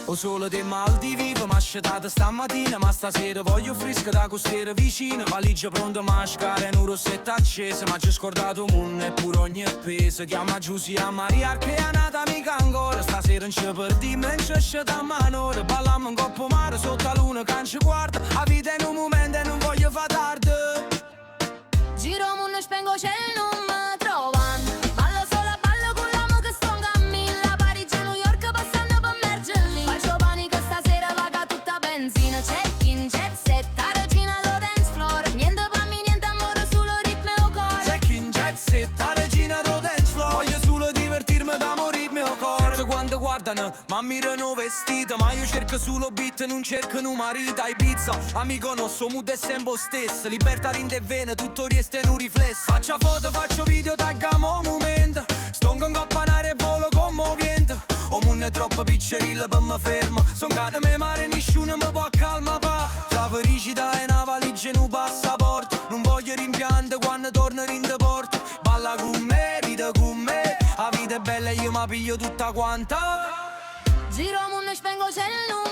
O solo dei Maldivi, ma asciutata stamattina. Ma stasera voglio fresca da costiera vicina. Valigia pronta a mascare, un rossetto acceso. Ma ci scordato mondo e pure ogni peso. Chiama Giusia Maria che è nata mica ancora. Stasera non ci perdiamo, non ci esce da mano. Balliamo un coppo mare sotto la luna che ci guarda. La vita in un momento e non voglio far tardi. Giro mondo e spengo cielo, non mi trovano. Ballo sola, ballo con l'amo che sto in cammino. Parigi a New York passando per Mergelli. Faccio panico stasera, vaga tutta benzina. Check-in, jet set, la regina lo dance floor. Niente per me, niente amore, solo ritmo e cuore. Check-in, jet set, la regina do dance floor. Voglio solo divertirmi da morirmi o cuore. Quando guardano, ma mirano vestita. Ma io cerco solo beat, non cerco un marito. A Ibiza, amico nostro, mood è sempre stesso. Libertà rinde vene, tutto rieste in un riflesso. Faccio foto, faccio video, taggiamo un momento. Sto con coppanare e volo commovente. O mondo è troppo piccerilla per me fermo. Son cane me mare, nessuno mi può calmare pa. La felicità è una valigia in un passaporto. Non voglio rimpianto quando torno in porto. Balla con me, ride con me. La vita è bella e io mi piglio tutta quanta. Giro mondo e spengo cielo,